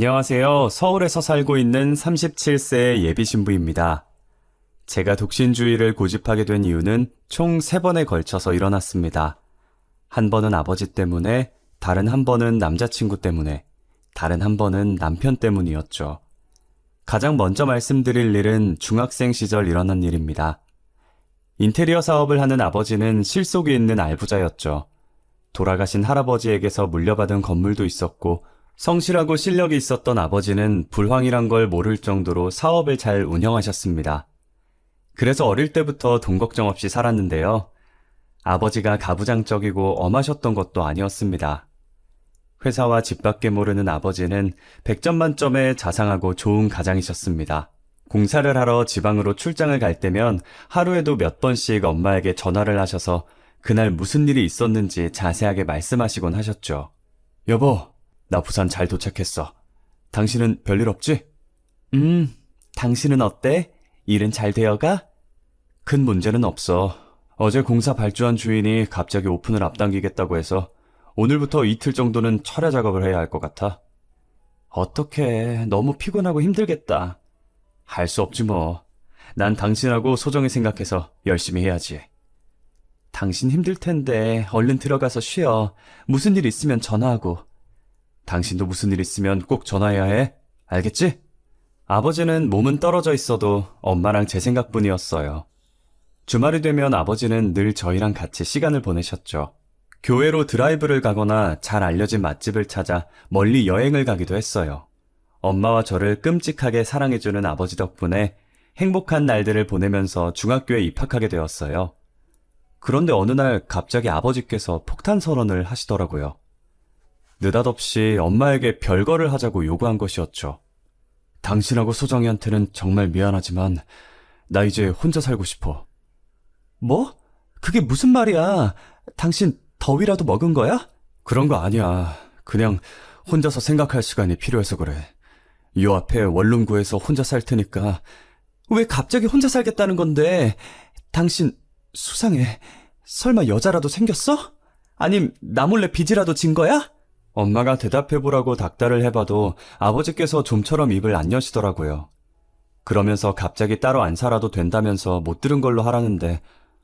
안녕하세요. 서울에서 살고 있는 37세 예비 신부입니다. 제가 독신주의를 고집하게 된 이유는 총 3번에 걸쳐서 일어났습니다. 한 번은 아버지 때문에, 다른 한 번은 남자친구 때문에, 다른 한 번은 남편 때문이었죠. 가장 먼저 말씀드릴 일은 중학생 시절 일어난 일입니다. 인테리어 사업을 하는 아버지는 실속이 있는 알부자였죠. 돌아가신 할아버지에게서 물려받은 건물도 있었고, 성실하고 실력이 있었던 아버지는 불황이란 걸 모를 정도로 사업을 잘 운영하셨습니다. 그래서 어릴 때부터 돈 걱정 없이 살았는데요. 아버지가 가부장적이고 엄하셨던 것도 아니었습니다. 회사와 집 밖에 모르는 아버지는 100점 만점의 자상하고 좋은 가장이셨습니다. 공사를 하러 지방으로 출장을 갈 때면 하루에도 몇 번씩 엄마에게 전화를 하셔서 그날 무슨 일이 있었는지 자세하게 말씀하시곤 하셨죠. 여보, 나 부산 잘 도착했어. 당신은 별일 없지? 당신은 어때? 일은 잘 되어가? 큰 문제는 없어. 어제 공사 발주한 주인이 갑자기 오픈을 앞당기겠다고 해서 오늘부터 이틀 정도는 철야 작업을 해야 할 것 같아. 어떡해. 너무 피곤하고 힘들겠다. 할 수 없지 뭐. 난 당신하고 소정이 생각해서 열심히 해야지. 당신 힘들 텐데 얼른 들어가서 쉬어. 무슨 일 있으면 전화하고. 당신도 무슨 일 있으면 꼭 전화해야 해. 알겠지? 아버지는 몸은 떨어져 있어도 엄마랑 제 생각뿐이었어요. 주말이 되면 아버지는 늘 저희랑 같이 시간을 보내셨죠. 교회로 드라이브를 가거나 잘 알려진 맛집을 찾아 멀리 여행을 가기도 했어요. 엄마와 저를 끔찍하게 사랑해주는 아버지 덕분에 행복한 날들을 보내면서 중학교에 입학하게 되었어요. 그런데 어느 날 갑자기 아버지께서 폭탄 선언을 하시더라고요. 느닷없이 엄마에게 별거를 하자고 요구한 것이었죠. 당신하고 소정이한테는 정말 미안하지만 나 이제 혼자 살고 싶어. 뭐? 그게 무슨 말이야? 당신 더위라도 먹은 거야? 그런 거 아니야. 그냥 혼자서 생각할 시간이 필요해서 그래. 요 앞에 원룸 구해서 혼자 살 테니까. 왜 갑자기 혼자 살겠다는 건데? 당신 수상해. 설마 여자라도 생겼어? 아님 나 몰래 빚이라도 진 거야? 엄마가 대답해보라고 닥달을 해봐도 아버지께서 좀처럼 입을 안 여시더라고요. 그러면서 갑자기 따로 안 살아도 된다면서 못 들은 걸로 하라는데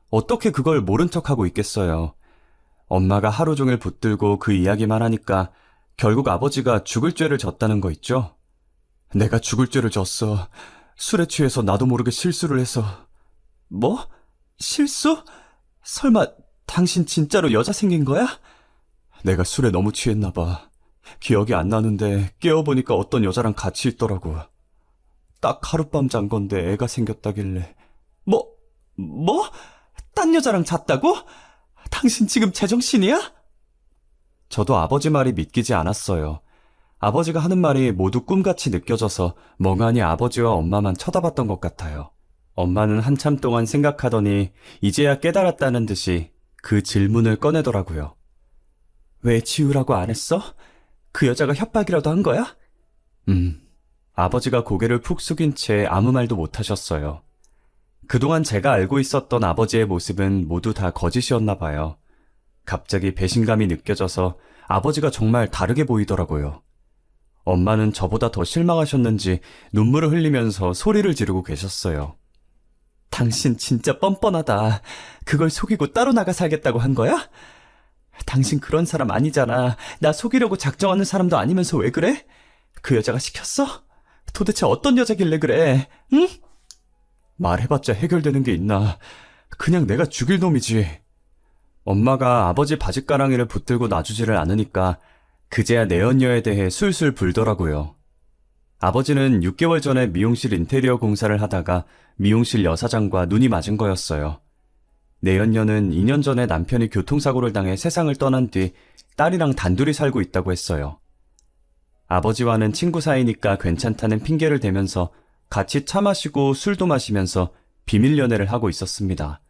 어떻게 그걸 모른 척하고 있겠어요. 엄마가 하루 종일 붙들고 그 이야기만 하니까 결국 아버지가 죽을 죄를 졌다는 거 있죠? 내가 죽을 죄를 졌어. 술에 취해서 나도 모르게 실수를 해서. 뭐? 실수? 설마 당신 진짜로 여자 생긴 거야? 내가 술에 너무 취했나 봐. 기억이 안 나는데 깨어보니까 어떤 여자랑 같이 있더라고. 딱 하룻밤 잔 건데 애가 생겼다길래. 뭐? 딴 여자랑 잤다고? 당신 지금 제정신이야? 저도 아버지 말이 믿기지 않았어요. 아버지가 하는 말이 모두 꿈같이 느껴져서 멍하니 아버지와 엄마만 쳐다봤던 것 같아요. 엄마는 한참 동안 생각하더니 이제야 깨달았다는 듯이 그 질문을 꺼내더라고요. 왜 지우라고 안 했어? 그 여자가 협박이라도 한 거야? 아버지가 고개를 푹 숙인 채 아무 말도 못 하셨어요. 그동안 제가 알고 있었던 아버지의 모습은 모두 다 거짓이었나 봐요. 갑자기 배신감이 느껴져서 아버지가 정말 다르게 보이더라고요. 엄마는 저보다 더 실망하셨는지 눈물을 흘리면서 소리를 지르고 계셨어요. 당신 진짜 뻔뻔하다. 그걸 속이고 따로 나가 살겠다고 한 거야? 당신 그런 사람 아니잖아. 나 속이려고 작정하는 사람도 아니면서 왜 그래? 그 여자가 시켰어? 도대체 어떤 여자길래 그래? 응? 말해봤자 해결되는 게 있나. 그냥 내가 죽일 놈이지. 엄마가 아버지 바짓가랑이를 붙들고 놔주지를 않으니까 그제야 내연녀에 대해 술술 불더라고요. 아버지는 6개월 전에 미용실 인테리어 공사를 하다가 미용실 여사장과 눈이 맞은 거였어요. 내연녀는 2년 전에 남편이 교통사고를 당해 세상을 떠난 뒤 딸이랑 단둘이 살고 있다고 했어요. 아버지와는 친구 사이니까 괜찮다는 핑계를 대면서 같이 차 마시고 술도 마시면서 비밀 연애를 하고 있었습니다.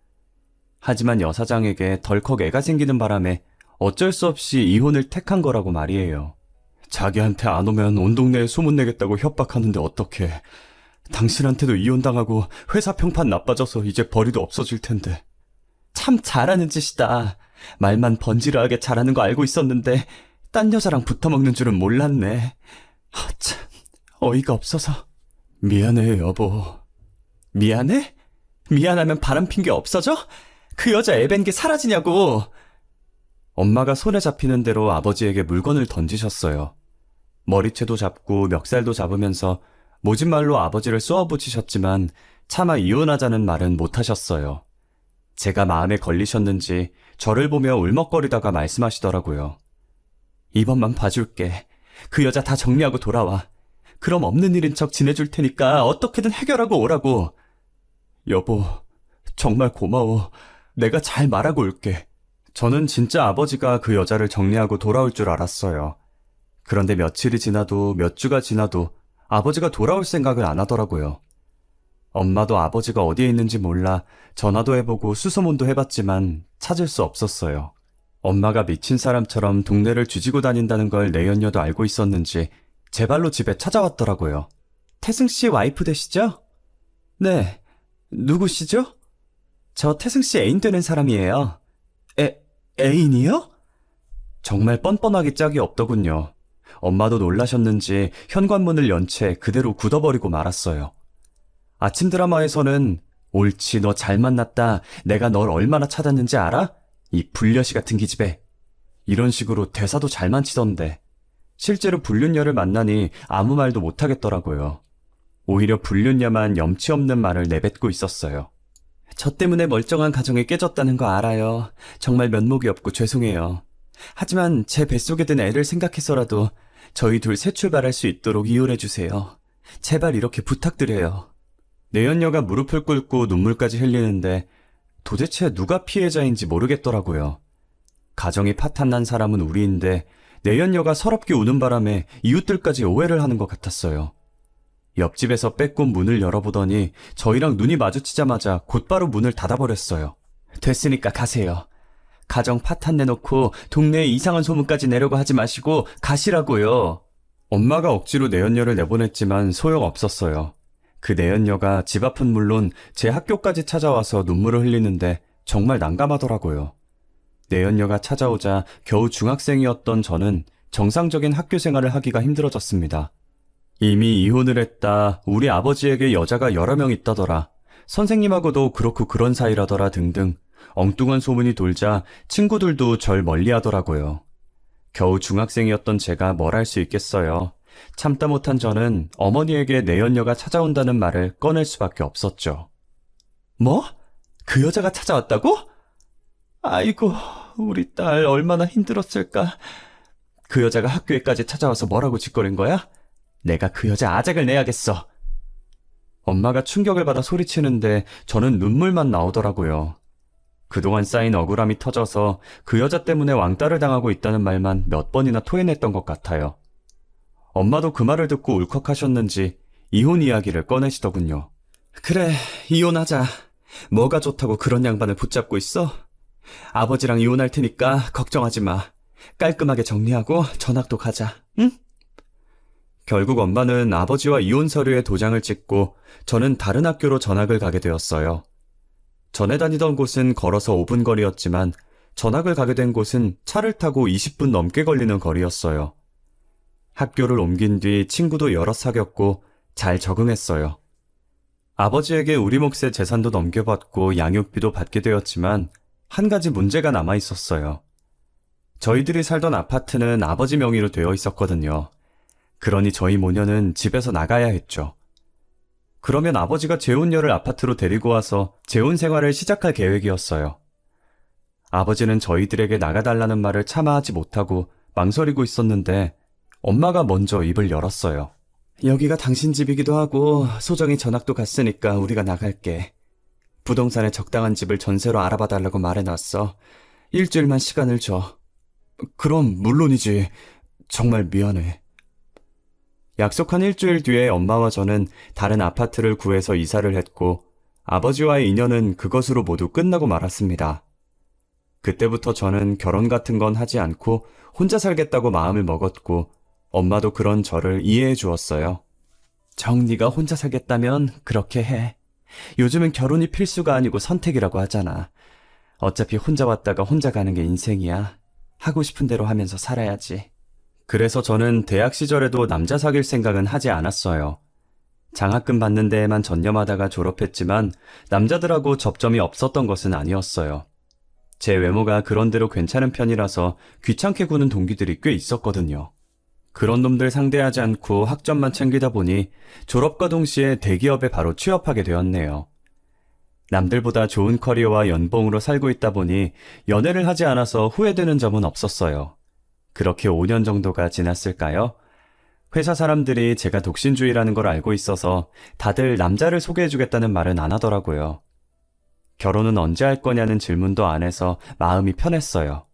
하지만 여사장에게 덜컥 애가 생기는 바람에 어쩔 수 없이 이혼을 택한 거라고 말이에요. 자기한테 안 오면 온 동네에 소문내겠다고 협박하는데 어떡해. 당신한테도 이혼당하고 회사 평판 나빠져서 이제 벌이도 없어질 텐데. 참 잘하는 짓이다. 말만 번지르하게 잘하는 거 알고 있었는데 딴 여자랑 붙어먹는 줄은 몰랐네. 참. 어이가 없어서. 미안해, 여보. 미안해? 미안하면 바람 핀 게 없어져? 그 여자 애밴 게 사라지냐고. 엄마가 손에 잡히는 대로 아버지에게 물건을 던지셨어요. 머리채도 잡고 멱살도 잡으면서 모진 말로 아버지를 쏘아붙이셨지만 차마 이혼하자는 말은 못하셨어요. 제가 마음에 걸리셨는지 저를 보며 울먹거리다가 말씀하시더라고요. 이번만 봐줄게. 그 여자 다 정리하고 돌아와. 그럼 없는 일인 척 지내줄 테니까 어떻게든 해결하고 오라고. 여보, 정말 고마워. 내가 잘 말하고 올게. 저는 진짜 아버지가 그 여자를 정리하고 돌아올 줄 알았어요. 그런데 며칠이 지나도 몇 주가 지나도 아버지가 돌아올 생각을 안 하더라고요. 엄마도 아버지가 어디에 있는지 몰라 전화도 해보고 수소문도 해봤지만 찾을 수 없었어요. 엄마가 미친 사람처럼 동네를 뒤지고 다닌다는 걸 내연녀도 알고 있었는지 제 발로 집에 찾아왔더라고요. 태승씨 와이프 되시죠? 네. 누구시죠? 저 태승씨 애인 되는 사람이에요. 애인이요? 정말 뻔뻔하기 짝이 없더군요. 엄마도 놀라셨는지 현관문을 연 채 그대로 굳어버리고 말았어요. 아침 드라마에서는 옳지, 너 잘 만났다. 내가 널 얼마나 찾았는지 알아? 이 불려시 같은 기집애. 이런 식으로 대사도 잘만 치던데 실제로 불륜녀를 만나니 아무 말도 못하겠더라고요. 오히려 불륜녀만 염치 없는 말을 내뱉고 있었어요. 저 때문에 멀쩡한 가정이 깨졌다는 거 알아요. 정말 면목이 없고 죄송해요. 하지만 제 뱃속에 든 애를 생각해서라도 저희 둘 새 출발할 수 있도록 이혼해주세요. 제발 이렇게 부탁드려요. 내연녀가 무릎을 꿇고 눈물까지 흘리는데 도대체 누가 피해자인지 모르겠더라고요. 가정이 파탄난 사람은 우리인데 내연녀가 서럽게 우는 바람에 이웃들까지 오해를 하는 것 같았어요. 옆집에서 빼꼼 문을 열어보더니 저희랑 눈이 마주치자마자 곧바로 문을 닫아버렸어요. 됐으니까 가세요. 가정 파탄 내놓고 동네에 이상한 소문까지 내려고 하지 마시고 가시라고요. 엄마가 억지로 내연녀를 내보냈지만 소용없었어요. 그 내연녀가 집 앞은 물론 제 학교까지 찾아와서 눈물을 흘리는데 정말 난감하더라고요. 내연녀가 찾아오자 겨우 중학생이었던 저는 정상적인 학교 생활을 하기가 힘들어졌습니다. 이미 이혼을 했다, 우리 아버지에게 여자가 여러 명 있다더라, 선생님하고도 그렇고 그런 사이라더라 등등 엉뚱한 소문이 돌자 친구들도 절 멀리하더라고요. 겨우 중학생이었던 제가 뭘 할 수 있겠어요. 참다 못한 저는 어머니에게 내연녀가 찾아온다는 말을 꺼낼 수밖에 없었죠. 뭐? 그 여자가 찾아왔다고? 아이고, 우리 딸 얼마나 힘들었을까. 그 여자가 학교에까지 찾아와서 뭐라고 짓거린 거야? 내가 그 여자 아작을 내야겠어. 엄마가 충격을 받아 소리치는데 저는 눈물만 나오더라고요. 그동안 쌓인 억울함이 터져서 그 여자 때문에 왕따를 당하고 있다는 말만 몇 번이나 토해냈던 것 같아요. 엄마도 그 말을 듣고 울컥하셨는지 이혼 이야기를 꺼내시더군요. 그래, 이혼하자. 뭐가 좋다고 그런 양반을 붙잡고 있어? 아버지랑 이혼할 테니까 걱정하지 마. 깔끔하게 정리하고 전학도 가자, 응? 결국 엄마는 아버지와 이혼 서류에 도장을 찍고 저는 다른 학교로 전학을 가게 되었어요. 전에 다니던 곳은 걸어서 5분 거리였지만 전학을 가게 된 곳은 차를 타고 20분 넘게 걸리는 거리였어요. 학교를 옮긴 뒤 친구도 여럿 사귀었고 잘 적응했어요. 아버지에게 우리 몫의 재산도 넘겨받고 양육비도 받게 되었지만 한 가지 문제가 남아 있었어요. 저희들이 살던 아파트는 아버지 명의로 되어 있었거든요. 그러니 저희 모녀는 집에서 나가야 했죠. 그러면 아버지가 재혼녀를 아파트로 데리고 와서 재혼 생활을 시작할 계획이었어요. 아버지는 저희들에게 나가달라는 말을 차마 하지 못하고 망설이고 있었는데 엄마가 먼저 입을 열었어요. 여기가 당신 집이기도 하고 소정이 전학도 갔으니까 우리가 나갈게. 부동산에 적당한 집을 전세로 알아봐달라고 말해놨어. 일주일만 시간을 줘. 그럼 물론이지. 정말 미안해. 약속한 일주일 뒤에 엄마와 저는 다른 아파트를 구해서 이사를 했고 아버지와의 인연은 그것으로 모두 끝나고 말았습니다. 그때부터 저는 결혼 같은 건 하지 않고 혼자 살겠다고 마음을 먹었고 엄마도 그런 저를 이해해 주었어요. 정리가 혼자 살겠다면 그렇게 해. 요즘은 결혼이 필수가 아니고 선택이라고 하잖아. 어차피 혼자 왔다가 혼자 가는 게 인생이야. 하고 싶은 대로 하면서 살아야지. 그래서 저는 대학 시절에도 남자 사귈 생각은 하지 않았어요. 장학금 받는 데에만 전념하다가 졸업했지만 남자들하고 접점이 없었던 것은 아니었어요. 제 외모가 그런대로 괜찮은 편이라서 귀찮게 구는 동기들이 꽤 있었거든요. 그런 놈들 상대하지 않고 학점만 챙기다 보니 졸업과 동시에 대기업에 바로 취업하게 되었네요. 남들보다 좋은 커리어와 연봉으로 살고 있다 보니 연애를 하지 않아서 후회되는 점은 없었어요. 그렇게 5년 정도가 지났을까요? 회사 사람들이 제가 독신주의라는 걸 알고 있어서 다들 남자를 소개해주겠다는 말은 안 하더라고요. 결혼은 언제 할 거냐는 질문도 안 해서 마음이 편했어요.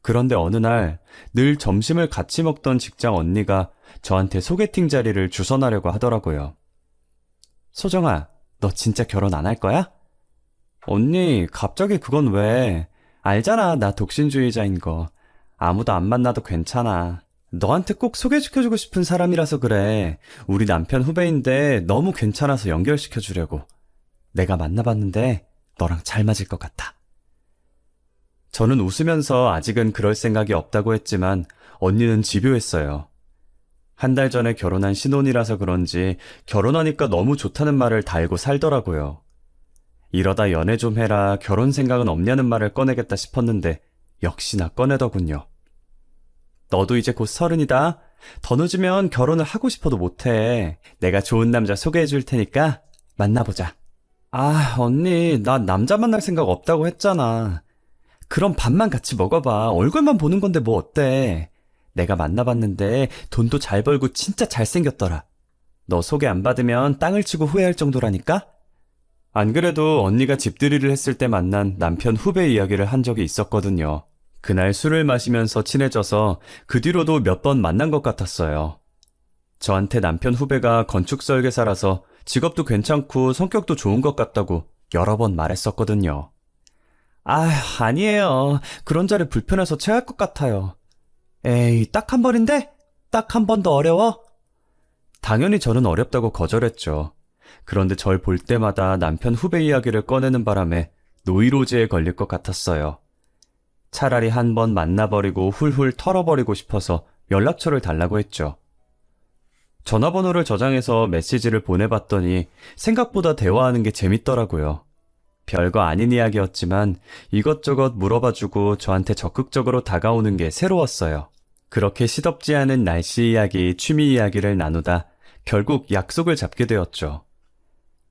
그런데 어느 날 늘 점심을 같이 먹던 직장 언니가 저한테 소개팅 자리를 주선하려고 하더라고요. 소정아, 너 진짜 결혼 안 할 거야? 언니, 갑자기 그건 왜? 알잖아, 나 독신주의자인 거. 아무도 안 만나도 괜찮아. 너한테 꼭 소개시켜주고 싶은 사람이라서 그래. 우리 남편 후배인데 너무 괜찮아서 연결시켜주려고. 내가 만나봤는데 너랑 잘 맞을 것 같아. 저는 웃으면서 아직은 그럴 생각이 없다고 했지만 언니는 집요했어요. 한 달 전에 결혼한 신혼이라서 그런지 결혼하니까 너무 좋다는 말을 달고 살더라고요. 이러다 연애 좀 해라, 결혼 생각은 없냐는 말을 꺼내겠다 싶었는데 역시나 꺼내더군요. 너도 이제 곧 30이다. 더 늦으면 결혼을 하고 싶어도 못해. 내가 좋은 남자 소개해 줄 테니까 만나보자. 아, 언니, 나 남자 만날 생각 없다고 했잖아. 그럼 밥만 같이 먹어봐. 얼굴만 보는 건데 뭐 어때? 내가 만나봤는데 돈도 잘 벌고 진짜 잘생겼더라. 너 소개 안 받으면 땅을 치고 후회할 정도라니까? 안 그래도 언니가 집들이를 했을 때 만난 남편 후배 이야기를 한 적이 있었거든요. 그날 술을 마시면서 친해져서 그 뒤로도 몇 번 만난 것 같았어요. 저한테 남편 후배가 건축 설계사라서 직업도 괜찮고 성격도 좋은 것 같다고 여러 번 말했었거든요. 아, 아니에요. 그런 자리 불편해서 체할 것 같아요. 에이, 딱 한 번인데? 딱 한 번 더 어려워? 당연히 저는 어렵다고 거절했죠. 그런데 절 볼 때마다 남편 후배 이야기를 꺼내는 바람에 노이로제에 걸릴 것 같았어요. 차라리 한 번 만나버리고 훌훌 털어버리고 싶어서 연락처를 달라고 했죠. 전화번호를 저장해서 메시지를 보내봤더니 생각보다 대화하는 게 재밌더라고요. 별거 아닌 이야기였지만 이것저것 물어봐주고 저한테 적극적으로 다가오는 게 새로웠어요. 그렇게 시덥지 않은 날씨 이야기, 취미 이야기를 나누다 결국 약속을 잡게 되었죠.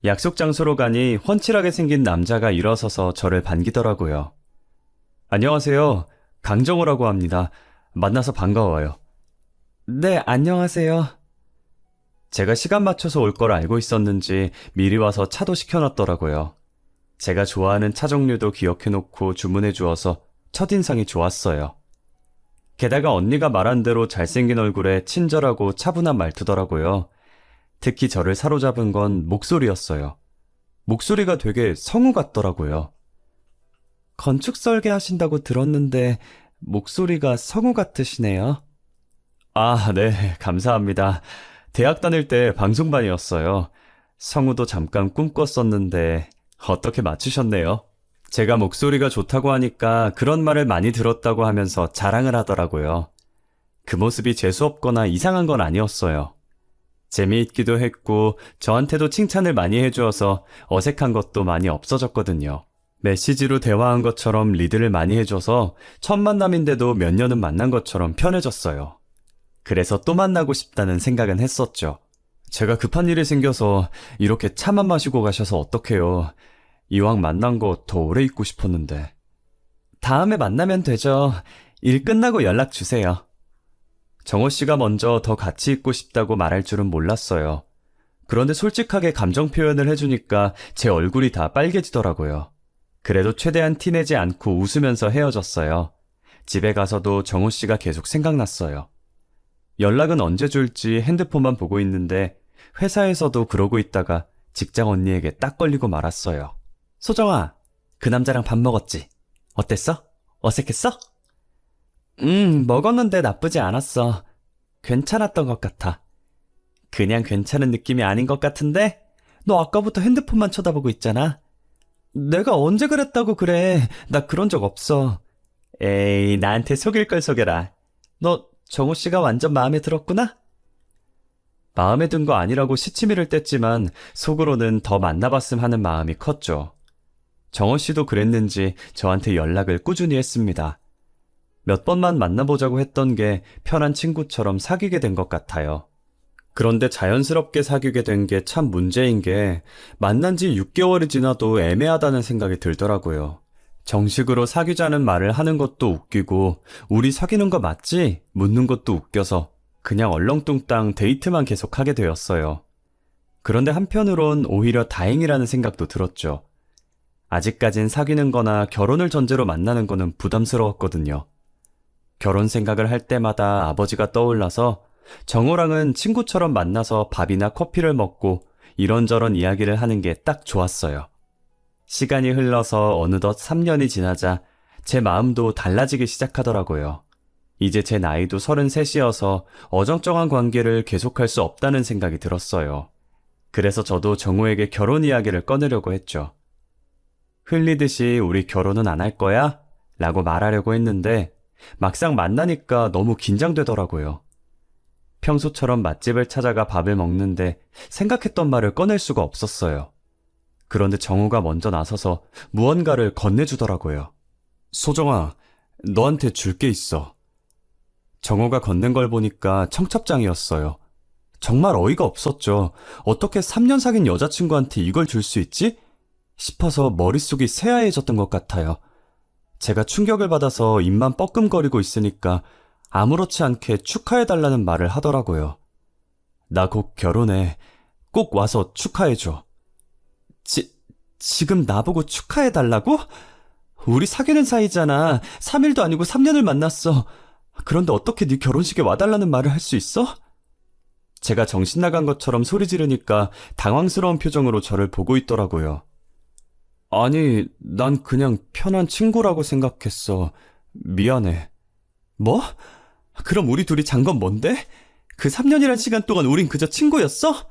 약속 장소로 가니 훤칠하게 생긴 남자가 일어서서 저를 반기더라고요. 안녕하세요. 강정호라고 합니다. 만나서 반가워요. 네, 안녕하세요. 제가 시간 맞춰서 올 걸 알고 있었는지 미리 와서 차도 시켜놨더라고요. 제가 좋아하는 차 종류도 기억해놓고 주문해 주어서 첫인상이 좋았어요. 게다가 언니가 말한 대로 잘생긴 얼굴에 친절하고 차분한 말투더라고요. 특히 저를 사로잡은 건 목소리였어요. 목소리가 되게 성우 같더라고요. 건축 설계 하신다고 들었는데 목소리가 성우 같으시네요. 아, 네, 감사합니다. 대학 다닐 때 방송반이었어요. 성우도 잠깐 꿈꿨었는데 어떻게 맞추셨네요? 제가 목소리가 좋다고 하니까 그런 말을 많이 들었다고 하면서 자랑을 하더라고요. 그 모습이 재수없거나 이상한 건 아니었어요. 재미있기도 했고 저한테도 칭찬을 많이 해주어서 어색한 것도 많이 없어졌거든요. 메시지로 대화한 것처럼 리드를 많이 해줘서 첫 만남인데도 몇 년은 만난 것처럼 편해졌어요. 그래서 또 만나고 싶다는 생각은 했었죠. 제가 급한 일이 생겨서 이렇게 차만 마시고 가셔서 어떡해요. 이왕 만난 거 더 오래 있고 싶었는데. 다음에 만나면 되죠. 일 끝나고 연락 주세요. 정호 씨가 먼저 더 같이 있고 싶다고 말할 줄은 몰랐어요. 그런데 솔직하게 감정 표현을 해주니까 제 얼굴이 다 빨개지더라고요. 그래도 최대한 티내지 않고 웃으면서 헤어졌어요. 집에 가서도 정호 씨가 계속 생각났어요. 연락은 언제 줄지 핸드폰만 보고 있는데 회사에서도 그러고 있다가 직장 언니에게 딱 걸리고 말았어요. 소정아, 그 남자랑 밥 먹었지? 어땠어? 어색했어? 먹었는데 나쁘지 않았어. 괜찮았던 것 같아. 그냥 괜찮은 느낌이 아닌 것 같은데? 너 아까부터 핸드폰만 쳐다보고 있잖아. 내가 언제 그랬다고 그래. 나 그런 적 없어. 에이, 나한테 속일 걸 속여라. 너 정호 씨가 완전 마음에 들었구나? 마음에 든 거 아니라고 시치미를 뗐지만 속으로는 더 만나봤음 하는 마음이 컸죠. 정호 씨도 그랬는지 저한테 연락을 꾸준히 했습니다. 몇 번만 만나보자고 했던 게 편한 친구처럼 사귀게 된 것 같아요. 그런데 자연스럽게 사귀게 된 게 참 문제인 게 만난 지 6개월이 지나도 애매하다는 생각이 들더라고요. 정식으로 사귀자는 말을 하는 것도 웃기고 우리 사귀는 거 맞지? 묻는 것도 웃겨서 그냥 얼렁뚱땅 데이트만 계속하게 되었어요. 그런데 한편으론 오히려 다행이라는 생각도 들었죠. 아직까진 사귀는 거나 결혼을 전제로 만나는 거는 부담스러웠거든요. 결혼 생각을 할 때마다 아버지가 떠올라서 정호랑은 친구처럼 만나서 밥이나 커피를 먹고 이런저런 이야기를 하는 게 딱 좋았어요. 시간이 흘러서 어느덧 3년이 지나자 제 마음도 달라지기 시작하더라고요. 이제 제 나이도 33이어서 어정쩡한 관계를 계속할 수 없다는 생각이 들었어요. 그래서 저도 정호에게 결혼 이야기를 꺼내려고 했죠. 흘리듯이 우리 결혼은 안 할 거야? 라고 말하려고 했는데 막상 만나니까 너무 긴장되더라고요. 평소처럼 맛집을 찾아가 밥을 먹는데 생각했던 말을 꺼낼 수가 없었어요. 그런데 정우가 먼저 나서서 무언가를 건네주더라고요. 소정아, 너한테 줄 게 있어. 정우가 건넨 걸 보니까 청첩장이었어요. 정말 어이가 없었죠. 어떻게 3년 사귄 여자친구한테 이걸 줄 수 있지? 싶어서 머릿속이 새하얘졌던 것 같아요. 제가 충격을 받아서 입만 뻐끔거리고 있으니까 아무렇지 않게 축하해달라는 말을 하더라고요. 나 곧 결혼해. 꼭 와서 축하해줘. 지금 나보고 축하해달라고? 우리 사귀는 사이잖아. 3일도 아니고 3년을 만났어. 그런데 어떻게 네 결혼식에 와달라는 말을 할 수 있어? 제가 정신 나간 것처럼 소리 지르니까 당황스러운 표정으로 저를 보고 있더라고요. 아니, 난 그냥 편한 친구라고 생각했어. 미안해. 뭐? 그럼 우리 둘이 잔 건 뭔데? 그 3년이란 시간 동안 우린 그저 친구였어?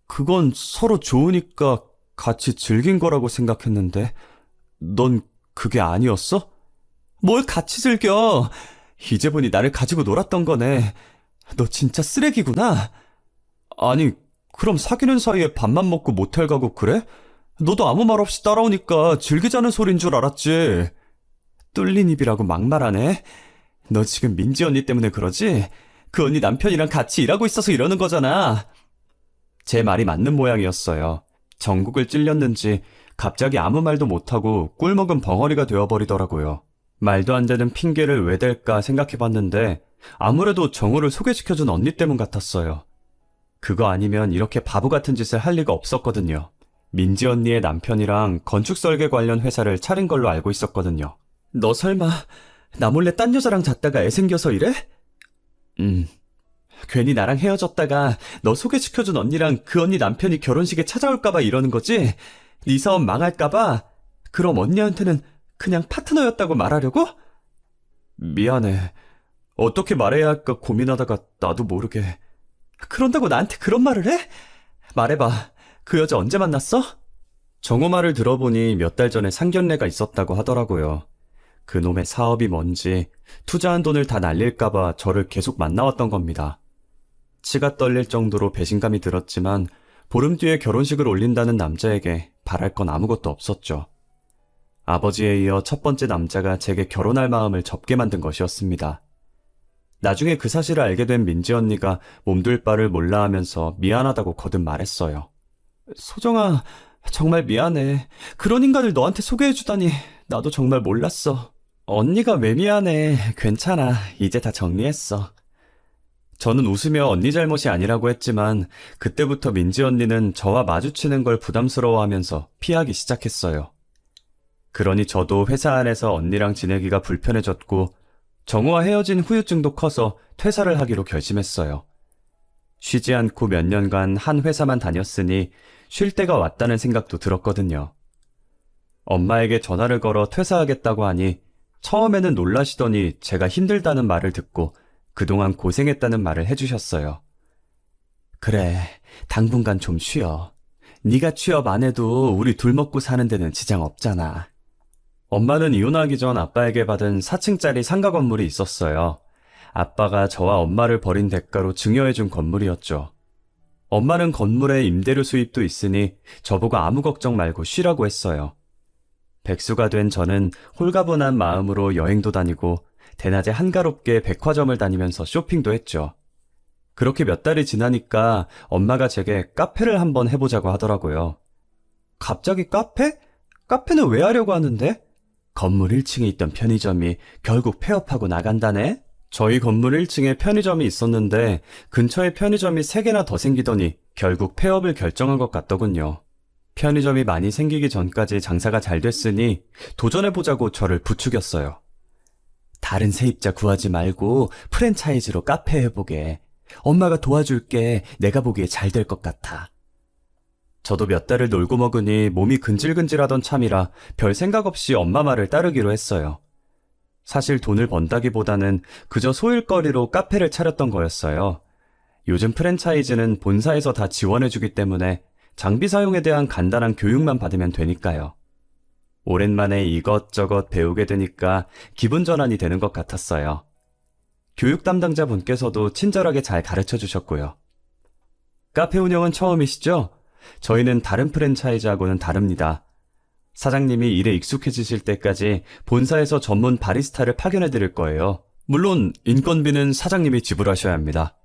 그건 서로 좋으니까 같이 즐긴 거라고 생각했는데, 넌 그게 아니었어? 뭘 같이 즐겨? 이제 보니 나를 가지고 놀았던 거네. 너 진짜 쓰레기구나. 아니, 그럼 사귀는 사이에 밥만 먹고 모텔 가고 그래? 너도 아무 말 없이 따라오니까 즐기자는 소린 줄 알았지. 뚫린 입이라고 막말하네. 너 지금 민지 언니 때문에 그러지? 그 언니 남편이랑 같이 일하고 있어서 이러는 거잖아. 제 말이 맞는 모양이었어요. 전국을 찔렸는지 갑자기 아무 말도 못하고 꿀먹은 벙어리가 되어버리더라고요. 말도 안 되는 핑계를 왜 댈까 생각해봤는데 아무래도 정우를 소개시켜준 언니 때문 같았어요. 그거 아니면 이렇게 바보 같은 짓을 할 리가 없었거든요. 민지 언니의 남편이랑 건축 설계 관련 회사를 차린 걸로 알고 있었거든요. 너 설마 나 몰래 딴 여자랑 잤다가 애 생겨서 이래? 괜히 나랑 헤어졌다가 너 소개시켜준 언니랑 그 언니 남편이 결혼식에 찾아올까봐 이러는 거지? 네 사업 망할까봐? 그럼 언니한테는 그냥 파트너였다고 말하려고? 미안해. 어떻게 말해야 할까 고민하다가 나도 모르게. 그런다고 나한테 그런 말을 해? 말해봐. 그 여자 언제 만났어? 정호 말을 들어보니 몇 달 전에 상견례가 있었다고 하더라고요. 그놈의 사업이 뭔지 투자한 돈을 다 날릴까봐 저를 계속 만나왔던 겁니다. 치가 떨릴 정도로 배신감이 들었지만 보름 뒤에 결혼식을 올린다는 남자에게 바랄 건 아무것도 없었죠. 아버지에 이어 첫 번째 남자가 제게 결혼할 마음을 접게 만든 것이었습니다. 나중에 그 사실을 알게 된 민지 언니가 몸둘 바를 몰라 하면서 미안하다고 거듭 말했어요. 소정아, 정말 미안해. 그런 인간을 너한테 소개해주다니 나도 정말 몰랐어. 언니가 왜 미안해. 괜찮아. 이제 다 정리했어. 저는 웃으며 언니 잘못이 아니라고 했지만 그때부터 민지 언니는 저와 마주치는 걸 부담스러워하면서 피하기 시작했어요. 그러니 저도 회사 안에서 언니랑 지내기가 불편해졌고 정우와 헤어진 후유증도 커서 퇴사를 하기로 결심했어요. 쉬지 않고 몇 년간 한 회사만 다녔으니 쉴 때가 왔다는 생각도 들었거든요. 엄마에게 전화를 걸어 퇴사하겠다고 하니 처음에는 놀라시더니 제가 힘들다는 말을 듣고 그동안 고생했다는 말을 해주셨어요. 그래, 당분간 좀 쉬어. 네가 취업 안 해도 우리 둘 먹고 사는 데는 지장 없잖아. 엄마는 이혼하기 전 아빠에게 받은 4층짜리 상가 건물이 있었어요. 아빠가 저와 엄마를 버린 대가로 증여해준 건물이었죠. 엄마는 건물에 임대료 수입도 있으니 저보고 아무 걱정 말고 쉬라고 했어요. 백수가 된 저는 홀가분한 마음으로 여행도 다니고 대낮에 한가롭게 백화점을 다니면서 쇼핑도 했죠. 그렇게 몇 달이 지나니까 엄마가 제게 카페를 한번 해보자고 하더라고요. 갑자기 카페? 카페는 왜 하려고 하는데? 건물 1층에 있던 편의점이 결국 폐업하고 나간다네? 저희 건물 1층에 편의점이 있었는데 근처에 편의점이 3개나 더 생기더니 결국 폐업을 결정한 것 같더군요. 편의점이 많이 생기기 전까지 장사가 잘 됐으니 도전해보자고 저를 부추겼어요. 다른 세입자 구하지 말고 프랜차이즈로 카페 해보게. 엄마가 도와줄게. 내가 보기에 잘 될 것 같아. 저도 몇 달을 놀고 먹으니 몸이 근질근질하던 참이라 별 생각 없이 엄마 말을 따르기로 했어요. 사실 돈을 번다기보다는 그저 소일거리로 카페를 차렸던 거였어요. 요즘 프랜차이즈는 본사에서 다 지원해주기 때문에 장비 사용에 대한 간단한 교육만 받으면 되니까요. 오랜만에 이것저것 배우게 되니까 기분 전환이 되는 것 같았어요. 교육 담당자 분께서도 친절하게 잘 가르쳐 주셨고요. 카페 운영은 처음이시죠? 저희는 다른 프랜차이즈하고는 다릅니다. 사장님이 일에 익숙해지실 때까지 본사에서 전문 바리스타를 파견해 드릴 거예요. 물론 인건비는 사장님이 지불하셔야 합니다.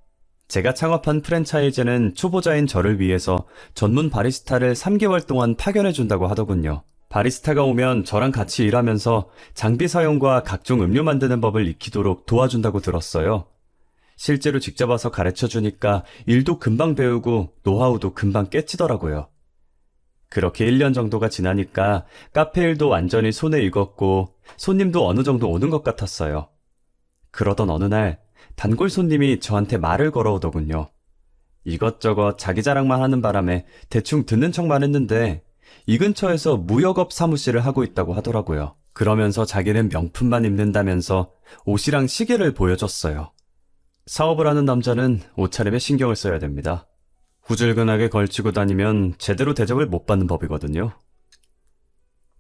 제가 창업한 프랜차이즈는 초보자인 저를 위해서 전문 바리스타를 3개월 동안 파견해 준다고 하더군요. 바리스타가 오면 저랑 같이 일하면서 장비 사용과 각종 음료 만드는 법을 익히도록 도와준다고 들었어요. 실제로 직접 와서 가르쳐 주니까 일도 금방 배우고 노하우도 금방 깨치더라고요. 그렇게 1년 정도가 지나니까 카페 일도 완전히 손에 익었고 손님도 어느 정도 오는 것 같았어요. 그러던 어느 날 단골 손님이 저한테 말을 걸어오더군요. 이것저것 자기 자랑만 하는 바람에 대충 듣는 척만 했는데 이 근처에서 무역업 사무실을 하고 있다고 하더라고요. 그러면서 자기는 명품만 입는다면서 옷이랑 시계를 보여줬어요. 사업을 하는 남자는 옷차림에 신경을 써야 됩니다. 후줄근하게 걸치고 다니면 제대로 대접을 못 받는 법이거든요.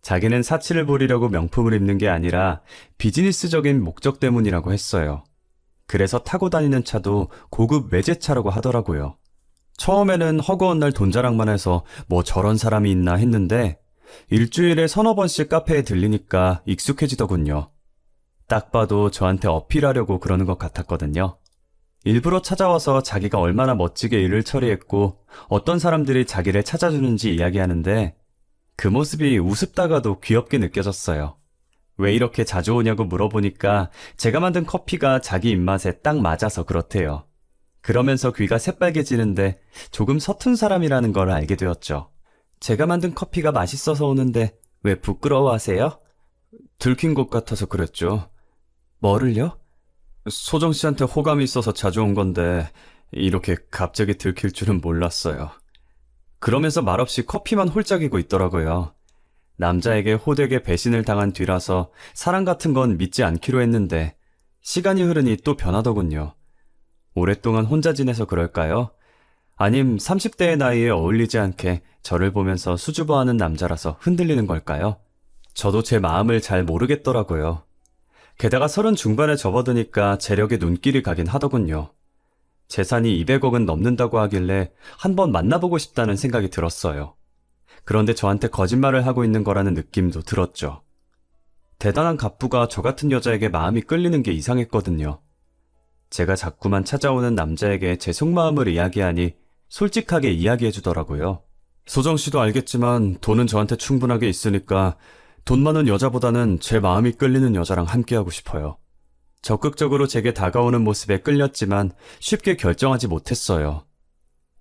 자기는 사치를 부리려고 명품을 입는 게 아니라 비즈니스적인 목적 때문이라고 했어요. 그래서 타고 다니는 차도 고급 외제차라고 하더라고요. 처음에는 허구한 날 돈 자랑만 해서 뭐 저런 사람이 있나 했는데 일주일에 서너 번씩 카페에 들리니까 익숙해지더군요. 딱 봐도 저한테 어필하려고 그러는 것 같았거든요. 일부러 찾아와서 자기가 얼마나 멋지게 일을 처리했고 어떤 사람들이 자기를 찾아주는지 이야기하는데 그 모습이 우습다가도 귀엽게 느껴졌어요. 왜 이렇게 자주 오냐고 물어보니까 제가 만든 커피가 자기 입맛에 딱 맞아서 그렇대요. 그러면서 귀가 새빨개지는데 조금 서툰 사람이라는 걸 알게 되었죠. 제가 만든 커피가 맛있어서 오는데 왜 부끄러워하세요? 들킨 것 같아서 그랬죠. 뭐를요? 소정 씨한테 호감이 있어서 자주 온 건데 이렇게 갑자기 들킬 줄은 몰랐어요. 그러면서 말없이 커피만 홀짝이고 있더라고요. 남자에게 호되게 배신을 당한 뒤라서 사랑 같은 건 믿지 않기로 했는데 시간이 흐르니 또 변하더군요. 오랫동안 혼자 지내서 그럴까요? 아님 30대의 나이에 어울리지 않게 저를 보면서 수줍어하는 남자라서 흔들리는 걸까요? 저도 제 마음을 잘 모르겠더라고요. 게다가 30 중반에 접어드니까 재력에 눈길이 가긴 하더군요. 재산이 200억은 넘는다고 하길래 한번 만나보고 싶다는 생각이 들었어요. 그런데 저한테 거짓말을 하고 있는 거라는 느낌도 들었죠. 대단한 갑부가 저 같은 여자에게 마음이 끌리는 게 이상했거든요. 제가 자꾸만 찾아오는 남자에게 제 속마음을 이야기하니 솔직하게 이야기해 주더라고요. 소정 씨도 알겠지만 돈은 저한테 충분하게 있으니까 돈 많은 여자보다는 제 마음이 끌리는 여자랑 함께하고 싶어요. 적극적으로 제게 다가오는 모습에 끌렸지만 쉽게 결정하지 못했어요.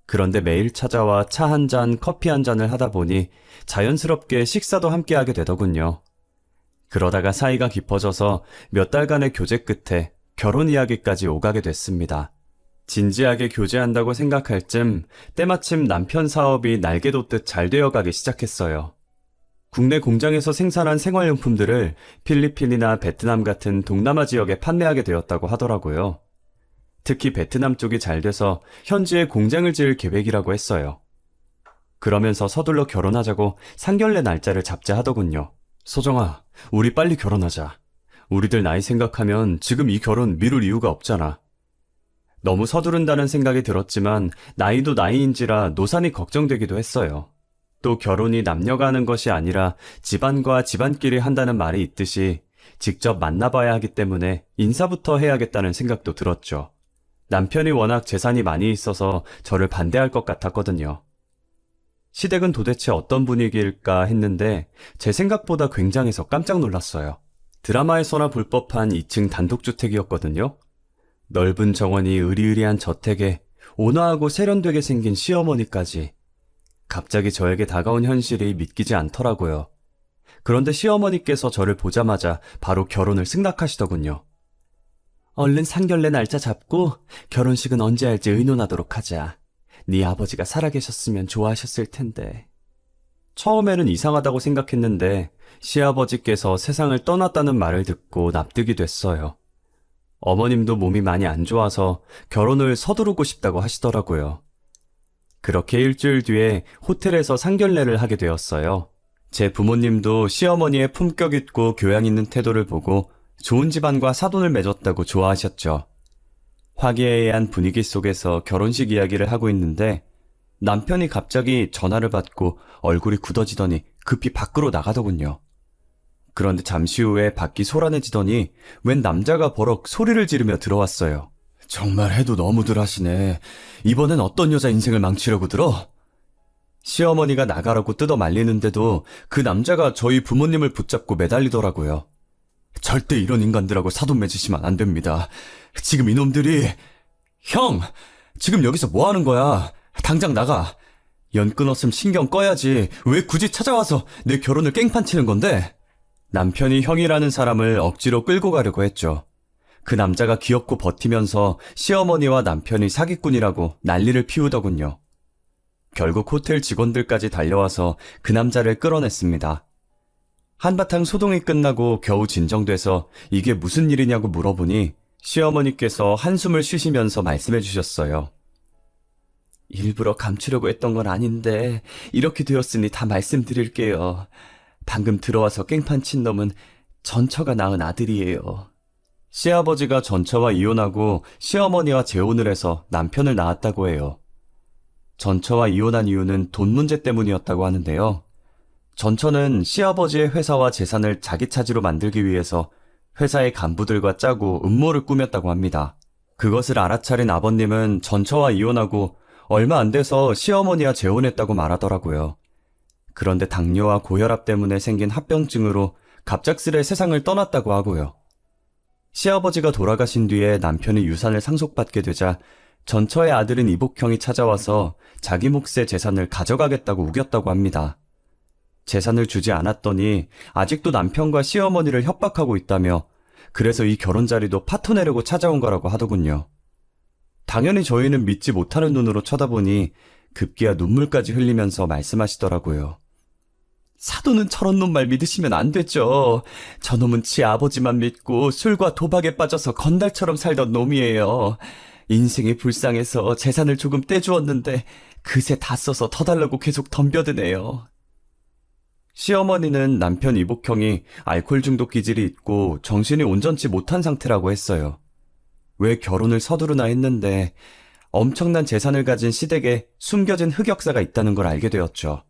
그런데 매일 찾아와 차 한 잔, 커피 한 잔을 하다 보니 자연스럽게 식사도 함께하게 되더군요. 그러다가 사이가 깊어져서 몇 달간의 교제 끝에 결혼 이야기까지 오가게 됐습니다. 진지하게 교제한다고 생각할 쯤 때마침 남편 사업이 날개 돋듯 잘 되어가기 시작했어요. 국내 공장에서 생산한 생활용품들을 필리핀이나 베트남 같은 동남아 지역에 판매하게 되었다고 하더라고요. 특히 베트남 쪽이 잘 돼서 현지에 공장을 지을 계획이라고 했어요. 그러면서 서둘러 결혼하자고 상견례 날짜를 잡자 하더군요. 소정아, 우리 빨리 결혼하자. 우리들 나이 생각하면 지금 이 결혼 미룰 이유가 없잖아. 너무 서두른다는 생각이 들었지만 나이도 나이인지라 노산이 걱정되기도 했어요. 또 결혼이 남녀가 하는 것이 아니라 집안과 집안끼리 한다는 말이 있듯이 직접 만나봐야 하기 때문에 인사부터 해야겠다는 생각도 들었죠. 남편이 워낙 재산이 많이 있어서 저를 반대할 것 같았거든요. 시댁은 도대체 어떤 분위기일까 했는데 제 생각보다 굉장해서 깜짝 놀랐어요. 드라마에서나 볼 법한 2층 단독주택이었거든요. 넓은 정원이 으리으리한 저택에 온화하고 세련되게 생긴 시어머니까지. 갑자기 저에게 다가온 현실이 믿기지 않더라고요. 그런데 시어머니께서 저를 보자마자 바로 결혼을 승낙하시더군요. 얼른 상견례 날짜 잡고 결혼식은 언제 할지 의논하도록 하자. 네 아버지가 살아계셨으면 좋아하셨을 텐데. 처음에는 이상하다고 생각했는데 시아버지께서 세상을 떠났다는 말을 듣고 납득이 됐어요. 어머님도 몸이 많이 안 좋아서 결혼을 서두르고 싶다고 하시더라고요. 그렇게 일주일 뒤에 호텔에서 상견례를 하게 되었어요. 제 부모님도 시어머니의 품격 있고 교양 있는 태도를 보고 좋은 집안과 사돈을 맺었다고 좋아하셨죠. 화기애애한 분위기 속에서 결혼식 이야기를 하고 있는데 남편이 갑자기 전화를 받고 얼굴이 굳어지더니 급히 밖으로 나가더군요. 그런데 잠시 후에 밖이 소란해지더니 웬 남자가 버럭 소리를 지르며 들어왔어요. 정말 해도 너무들 하시네. 이번엔 어떤 여자 인생을 망치려고 들어? 시어머니가 나가라고 뜯어 말리는데도 그 남자가 저희 부모님을 붙잡고 매달리더라고요. 절대 이런 인간들하고 사돈 맺으시면 안 됩니다. 지금 이놈들이... 형! 지금 여기서 뭐 하는 거야? 당장 나가. 연 끊었음 신경 꺼야지. 왜 굳이 찾아와서 내 결혼을 깽판 치는 건데? 남편이 형이라는 사람을 억지로 끌고 가려고 했죠. 그 남자가 귀엽고 버티면서 시어머니와 남편이 사기꾼이라고 난리를 피우더군요. 결국 호텔 직원들까지 달려와서 그 남자를 끌어냈습니다. 한바탕 소동이 끝나고 겨우 진정돼서 이게 무슨 일이냐고 물어보니 시어머니께서 한숨을 쉬시면서 말씀해 주셨어요. 일부러 감추려고 했던 건 아닌데 이렇게 되었으니 다 말씀드릴게요. 방금 들어와서 깽판 친 놈은 전처가 낳은 아들이에요. 시아버지가 전처와 이혼하고 시어머니와 재혼을 해서 남편을 낳았다고 해요. 전처와 이혼한 이유는 돈 문제 때문이었다고 하는데요. 전처는 시아버지의 회사와 재산을 자기 차지로 만들기 위해서 회사의 간부들과 짜고 음모를 꾸몄다고 합니다. 그것을 알아차린 아버님은 전처와 이혼하고 얼마 안 돼서 시어머니와 재혼했다고 말하더라고요. 그런데 당뇨와 고혈압 때문에 생긴 합병증으로 갑작스레 세상을 떠났다고 하고요. 시아버지가 돌아가신 뒤에 남편이 유산을 상속받게 되자 전처의 아들인 이복형이 찾아와서 자기 몫의 재산을 가져가겠다고 우겼다고 합니다. 재산을 주지 않았더니 아직도 남편과 시어머니를 협박하고 있다며 그래서 이 결혼 자리도 파토내려고 찾아온 거라고 하더군요. 당연히 저희는 믿지 못하는 눈으로 쳐다보니 급기야 눈물까지 흘리면서 말씀하시더라고요. 사돈은 저런 놈 말 믿으시면 안 되죠. 저놈은 지 아버지만 믿고 술과 도박에 빠져서 건달처럼 살던 놈이에요. 인생이 불쌍해서 재산을 조금 떼주었는데 그새 다 써서 더 달라고 계속 덤벼드네요. 시어머니는 남편 이복형이 알코올 중독 기질이 있고 정신이 온전치 못한 상태라고 했어요. 왜 결혼을 서두르나 했는데 엄청난 재산을 가진 시댁에 숨겨진 흑역사가 있다는 걸 알게 되었죠.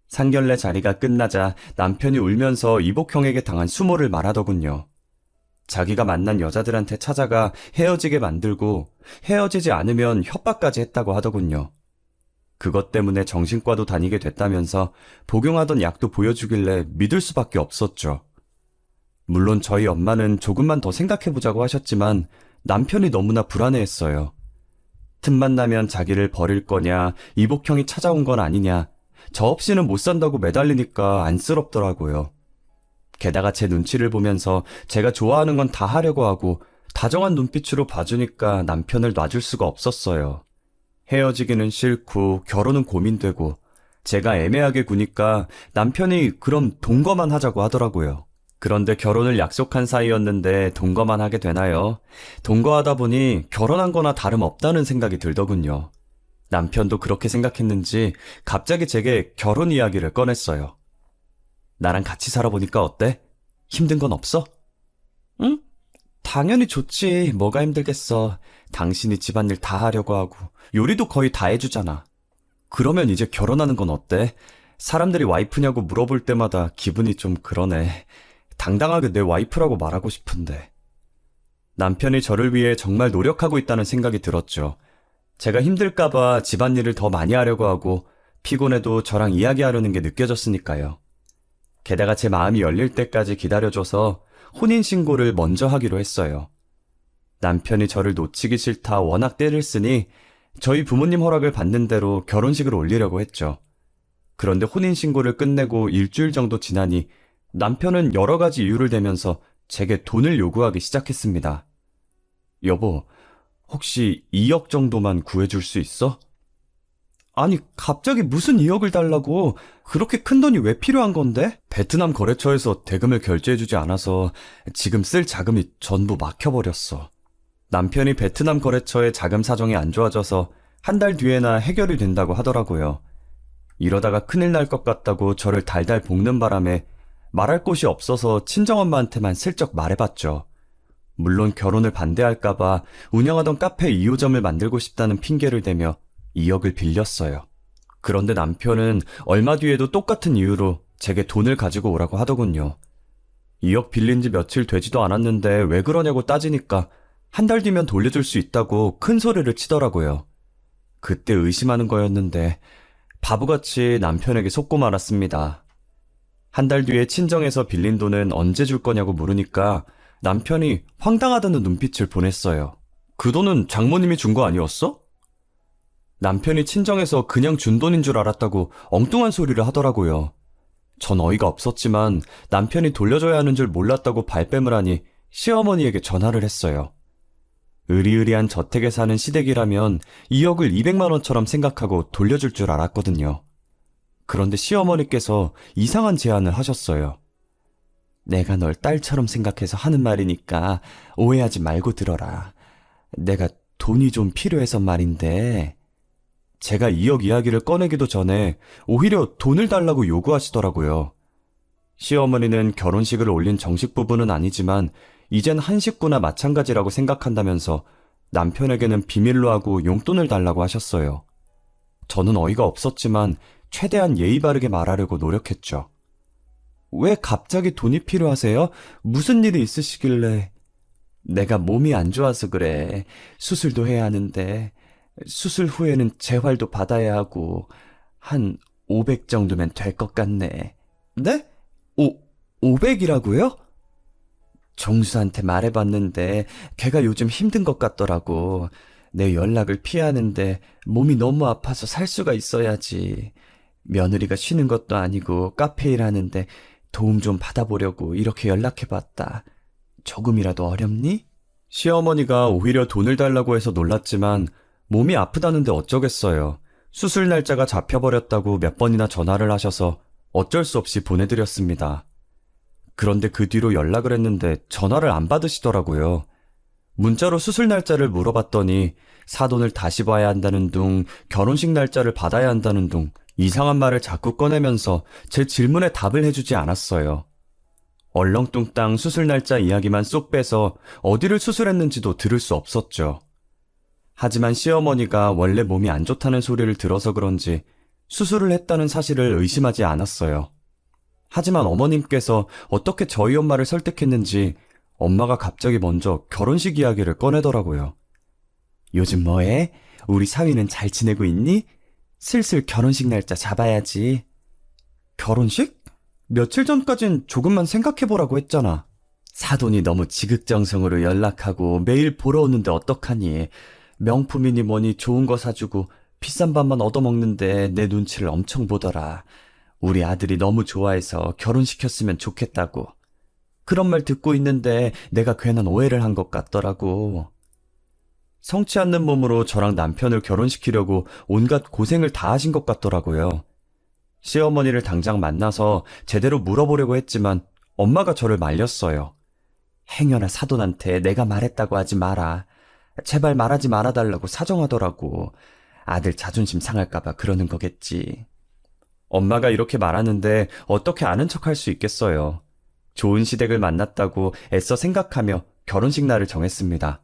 상견례 자리가 끝나자 남편이 울면서 이복형에게 당한 수모를 말하더군요. 자기가 만난 여자들한테 찾아가 헤어지게 만들고 헤어지지 않으면 협박까지 했다고 하더군요. 그것 때문에 정신과도 다니게 됐다면서 복용하던 약도 보여주길래 믿을 수밖에 없었죠. 물론 저희 엄마는 조금만 더 생각해보자고 하셨지만 남편이 너무나 불안해했어요. 틈만 나면 자기를 버릴 거냐, 이복형이 찾아온 건 아니냐, 저 없이는 못 산다고 매달리니까 안쓰럽더라고요. 게다가 제 눈치를 보면서 제가 좋아하는 건 다 하려고 하고 다정한 눈빛으로 봐주니까 남편을 놔줄 수가 없었어요. 헤어지기는 싫고 결혼은 고민되고 제가 애매하게 구니까 남편이 그럼 동거만 하자고 하더라고요. 그런데 결혼을 약속한 사이였는데 동거만 하게 되나요? 동거하다 보니 결혼한 거나 다름없다는 생각이 들더군요. 남편도 그렇게 생각했는지 갑자기 제게 결혼 이야기를 꺼냈어요. 나랑 같이 살아보니까 어때? 힘든 건 없어? 응? 당연히 좋지. 뭐가 힘들겠어. 당신이 집안일 다 하려고 하고, 요리도 거의 다 해주잖아. 그러면 이제 결혼하는 건 어때? 사람들이 와이프냐고 물어볼 때마다 기분이 좀 그러네. 당당하게 내 와이프라고 말하고 싶은데. 남편이 저를 위해 정말 노력하고 있다는 생각이 들었죠. 제가 힘들까봐 집안일을 더 많이 하려고 하고, 피곤해도 저랑 이야기하려는 게 느껴졌으니까요. 게다가 제 마음이 열릴 때까지 기다려줘서 혼인신고를 먼저 하기로 했어요. 남편이 저를 놓치기 싫다 워낙 떼를 쓰니 저희 부모님 허락을 받는 대로 결혼식을 올리려고 했죠. 그런데 혼인신고를 끝내고 일주일 정도 지나니 남편은 여러 가지 이유를 대면서 제게 돈을 요구하기 시작했습니다. 여보, 혹시 2억 정도만 구해줄 수 있어? 아니, 갑자기 무슨 2억을 달라고? 그렇게 큰 돈이 왜 필요한 건데? 베트남 거래처에서 대금을 결제해주지 않아서 지금 쓸 자금이 전부 막혀버렸어. 남편이 베트남 거래처의 자금 사정이 안 좋아져서 한 달 뒤에나 해결이 된다고 하더라고요. 이러다가 큰일 날 것 같다고 저를 달달 볶는 바람에 말할 곳이 없어서 친정엄마한테만 슬쩍 말해봤죠. 물론 결혼을 반대할까봐 운영하던 카페 2호점을 만들고 싶다는 핑계를 대며 2억을 빌렸어요. 그런데 남편은 얼마 뒤에도 똑같은 이유로 제게 돈을 가지고 오라고 하더군요. 2억 빌린 지 며칠 되지도 않았는데 왜 그러냐고 따지니까 한 달 뒤면 돌려줄 수 있다고 큰 소리를 치더라고요. 그때 의심하는 거였는데 바보같이 남편에게 속고 말았습니다. 한 달 뒤에 친정에서 빌린 돈은 언제 줄 거냐고 물으니까 남편이 황당하다는 눈빛을 보냈어요. 그 돈은 장모님이 준 거 아니었어? 남편이 친정에서 그냥 준 돈인 줄 알았다고 엉뚱한 소리를 하더라고요. 전 어이가 없었지만 남편이 돌려줘야 하는 줄 몰랐다고 발뺌을 하니 시어머니에게 전화를 했어요. 으리으리한 저택에 사는 시댁이라면 2억을 200만 원처럼 생각하고 돌려줄 줄 알았거든요. 그런데 시어머니께서 이상한 제안을 하셨어요. 내가 널 딸처럼 생각해서 하는 말이니까 오해하지 말고 들어라. 내가 돈이 좀 필요해서 말인데. 제가 2억 이야기를 꺼내기도 전에 오히려 돈을 달라고 요구하시더라고요. 시어머니는 결혼식을 올린 정식 부부는 아니지만 이젠 한 식구나 마찬가지라고 생각한다면서 남편에게는 비밀로 하고 용돈을 달라고 하셨어요. 저는 어이가 없었지만 최대한 예의 바르게 말하려고 노력했죠. 왜 갑자기 돈이 필요하세요? 무슨 일이 있으시길래? 내가 몸이 안 좋아서 그래. 수술도 해야 하는데 수술 후에는 재활도 받아야 하고 한 500 정도면 될 것 같네. 네? 500이라고요? 정수한테 말해봤는데 걔가 요즘 힘든 것 같더라고. 내 연락을 피하는데 몸이 너무 아파서 살 수가 있어야지. 며느리가 쉬는 것도 아니고 카페 일하는데 도움 좀 받아보려고 이렇게 연락해봤다. 조금이라도 어렵니? 시어머니가 오히려 돈을 달라고 해서 놀랐지만 몸이 아프다는데 어쩌겠어요. 수술 날짜가 잡혀버렸다고 몇 번이나 전화를 하셔서 어쩔 수 없이 보내드렸습니다. 그런데 그 뒤로 연락을 했는데 전화를 안 받으시더라고요. 문자로 수술 날짜를 물어봤더니 사돈을 다시 봐야 한다는 둥, 결혼식 날짜를 받아야 한다는 둥 이상한 말을 자꾸 꺼내면서 제 질문에 답을 해주지 않았어요. 얼렁뚱땅 수술 날짜 이야기만 쏙 빼서 어디를 수술했는지도 들을 수 없었죠. 하지만 시어머니가 원래 몸이 안 좋다는 소리를 들어서 그런지 수술을 했다는 사실을 의심하지 않았어요. 하지만 어머님께서 어떻게 저희 엄마를 설득했는지 엄마가 갑자기 먼저 결혼식 이야기를 꺼내더라고요. 요즘 뭐해? 우리 사위는 잘 지내고 있니? 슬슬 결혼식 날짜 잡아야지. 결혼식? 며칠 전까진 조금만 생각해보라고 했잖아. 사돈이 너무 지극정성으로 연락하고 매일 보러 오는데 어떡하니. 명품이니 뭐니 좋은 거 사주고 비싼 밥만 얻어먹는데 내 눈치를 엄청 보더라. 우리 아들이 너무 좋아해서 결혼시켰으면 좋겠다고. 그런 말 듣고 있는데 내가 괜한 오해를 한 것 같더라고. 성치 않는 몸으로 저랑 남편을 결혼시키려고 온갖 고생을 다 하신 것 같더라고요. 시어머니를 당장 만나서 제대로 물어보려고 했지만 엄마가 저를 말렸어요. 행여나 사돈한테 내가 말했다고 하지 마라. 제발 말하지 말아달라고 사정하더라고. 아들 자존심 상할까봐 그러는 거겠지. 엄마가 이렇게 말하는데 어떻게 아는 척할 수 있겠어요. 좋은 시댁을 만났다고 애써 생각하며 결혼식 날을 정했습니다.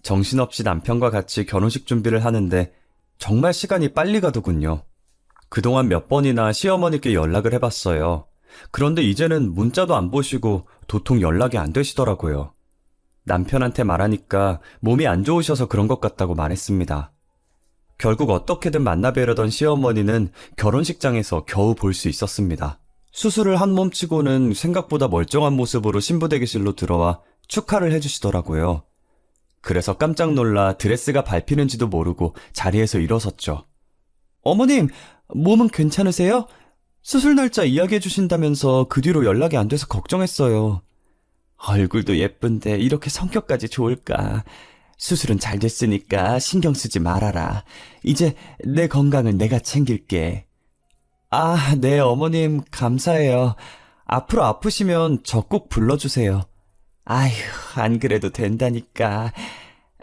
정신없이 남편과 같이 결혼식 준비를 하는데 정말 시간이 빨리 가더군요. 그동안 몇 번이나 시어머니께 연락을 해봤어요. 그런데 이제는 문자도 안 보시고 도통 연락이 안 되시더라고요. 남편한테 말하니까 몸이 안 좋으셔서 그런 것 같다고 말했습니다. 결국 어떻게든 만나뵈려던 시어머니는 결혼식장에서 겨우 볼 수 있었습니다. 수술을 한 몸치고는 생각보다 멀쩡한 모습으로 신부대기실로 들어와 축하를 해주시더라고요. 그래서 깜짝 놀라 드레스가 밟히는지도 모르고 자리에서 일어섰죠. 어머님, 몸은 괜찮으세요? 수술 날짜 이야기해 주신다면서 그 뒤로 연락이 안 돼서 걱정했어요. 얼굴도 예쁜데 이렇게 성격까지 좋을까? 수술은 잘 됐으니까 신경 쓰지 말아라. 이제 내 건강은 내가 챙길게. 아, 네, 어머님, 감사해요. 앞으로 아프시면 저 꼭 불러주세요. 아휴, 안 그래도 된다니까.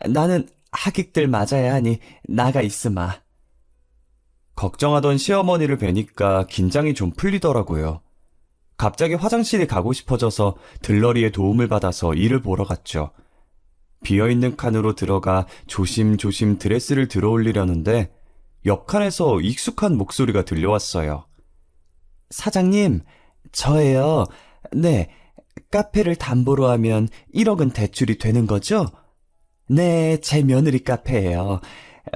나는 하객들 맞아야 하니 나가 있으마. 걱정하던 시어머니를 뵈니까 긴장이 좀 풀리더라고요. 갑자기 화장실에 가고 싶어져서 들러리의 도움을 받아서 일을 보러 갔죠. 비어있는 칸으로 들어가 조심조심 드레스를 들어올리려는데 옆칸에서 익숙한 목소리가 들려왔어요. 사장님, 저예요. 네, 카페를 담보로 하면 1억은 대출이 되는 거죠? 네, 제 며느리 카페예요.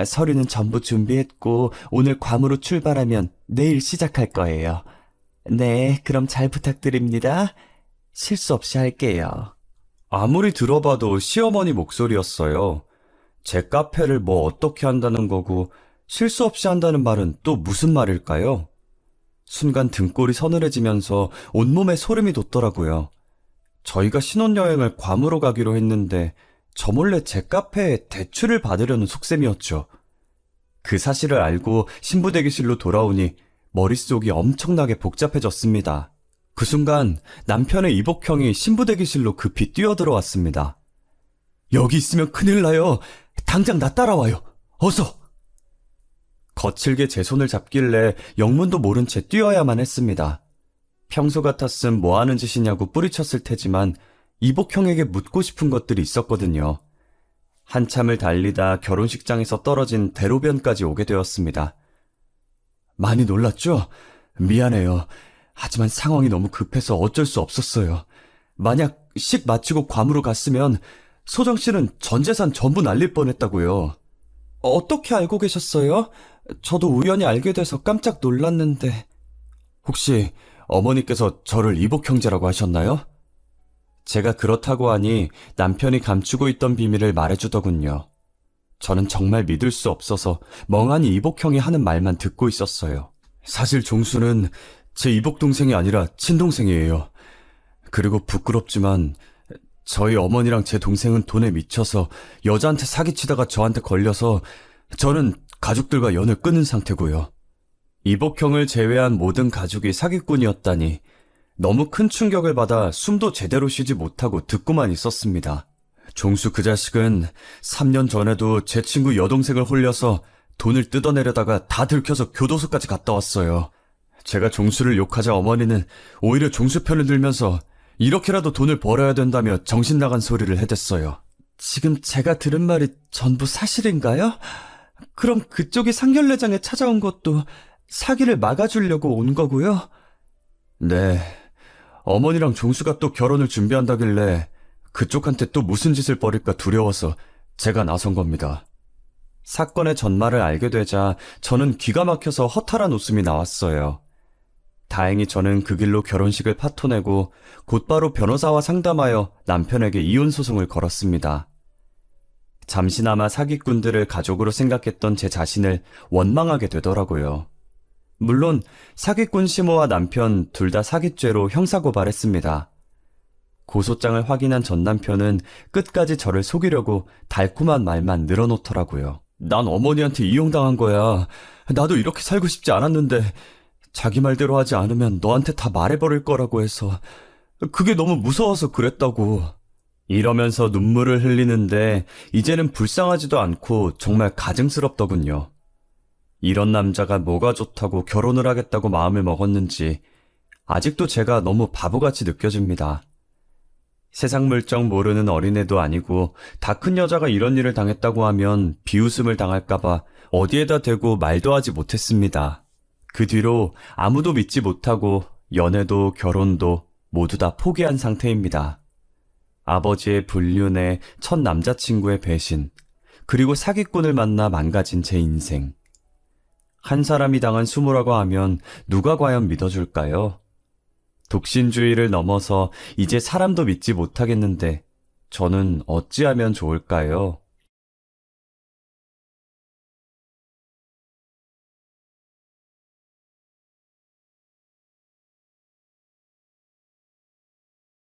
서류는 전부 준비했고 오늘 괌으로 출발하면 내일 시작할 거예요. 네, 그럼 잘 부탁드립니다. 실수 없이 할게요. 아무리 들어봐도 시어머니 목소리였어요. 제 카페를 뭐 어떻게 한다는 거고 실수 없이 한다는 말은 또 무슨 말일까요? 순간 등골이 서늘해지면서 온몸에 소름이 돋더라고요. 저희가 신혼여행을 괌으로 가기로 했는데 저 몰래 제 카페에 대출을 받으려는 속셈이었죠. 그 사실을 알고 신부대기실로 돌아오니 머릿속이 엄청나게 복잡해졌습니다. 그 순간 남편의 이복형이 신부대기실로 급히 뛰어들어왔습니다. 여기 있으면 큰일 나요. 당장 나 따라와요. 어서! 거칠게 제 손을 잡길래 영문도 모른 채 뛰어야만 했습니다. 평소 같았음 뭐 하는 짓이냐고 뿌리쳤을 테지만 이복형에게 묻고 싶은 것들이 있었거든요. 한참을 달리다 결혼식장에서 떨어진 대로변까지 오게 되었습니다. 많이 놀랐죠? 미안해요. 하지만 상황이 너무 급해서 어쩔 수 없었어요. 만약 식 마치고 괌으로 갔으면 소정 씨는 전 재산 전부 날릴 뻔했다고요. 어떻게 알고 계셨어요? 저도 우연히 알게 돼서 깜짝 놀랐는데. 혹시 어머니께서 저를 이복 형제라고 하셨나요? 제가 그렇다고 하니 남편이 감추고 있던 비밀을 말해주더군요. 저는 정말 믿을 수 없어서 멍하니 이복 형이 하는 말만 듣고 있었어요. 사실 종수는 제 이복 동생이 아니라 친동생이에요. 그리고 부끄럽지만 저희 어머니랑 제 동생은 돈에 미쳐서 여자한테 사기치다가 저한테 걸려서 저는 가족들과 연을 끊은 상태고요. 이복형을 제외한 모든 가족이 사기꾼이었다니 너무 큰 충격을 받아 숨도 제대로 쉬지 못하고 듣고만 있었습니다. 종수 그 자식은 3년 전에도 제 친구 여동생을 홀려서 돈을 뜯어내려다가 다 들켜서 교도소까지 갔다 왔어요. 제가 종수를 욕하자 어머니는 오히려 종수 편을 들면서 이렇게라도 돈을 벌어야 된다며 정신 나간 소리를 해댔어요. 지금 제가 들은 말이 전부 사실인가요? 그럼 그쪽이 상견례장에 찾아온 것도 사기를 막아주려고 온 거고요? 네. 어머니랑 종수가 또 결혼을 준비한다길래 그쪽한테 또 무슨 짓을 벌일까 두려워서 제가 나선 겁니다. 사건의 전말을 알게 되자 저는 기가 막혀서 허탈한 웃음이 나왔어요. 다행히 저는 그 길로 결혼식을 파토내고 곧바로 변호사와 상담하여 남편에게 이혼 소송을 걸었습니다. 잠시나마 사기꾼들을 가족으로 생각했던 제 자신을 원망하게 되더라고요. 물론 사기꾼 시모와 남편 둘 다 사기죄로 형사고발했습니다. 고소장을 확인한 전 남편은 끝까지 저를 속이려고 달콤한 말만 늘어놓더라고요. 난 어머니한테 이용당한 거야. 나도 이렇게 살고 싶지 않았는데 자기 말대로 하지 않으면 너한테 다 말해버릴 거라고 해서 그게 너무 무서워서 그랬다고. 이러면서 눈물을 흘리는데 이제는 불쌍하지도 않고 정말 가증스럽더군요. 이런 남자가 뭐가 좋다고 결혼을 하겠다고 마음을 먹었는지 아직도 제가 너무 바보같이 느껴집니다. 세상 물정 모르는 어린애도 아니고 다 큰 여자가 이런 일을 당했다고 하면 비웃음을 당할까봐 어디에다 대고 말도 하지 못했습니다. 그 뒤로 아무도 믿지 못하고 연애도 결혼도 모두 다 포기한 상태입니다. 아버지의 불륜에 첫 남자친구의 배신, 그리고 사기꾼을 만나 망가진 제 인생. 한 사람이 당한 수모라고 하면 누가 과연 믿어줄까요? 독신주의를 넘어서 이제 사람도 믿지 못하겠는데 저는 어찌하면 좋을까요?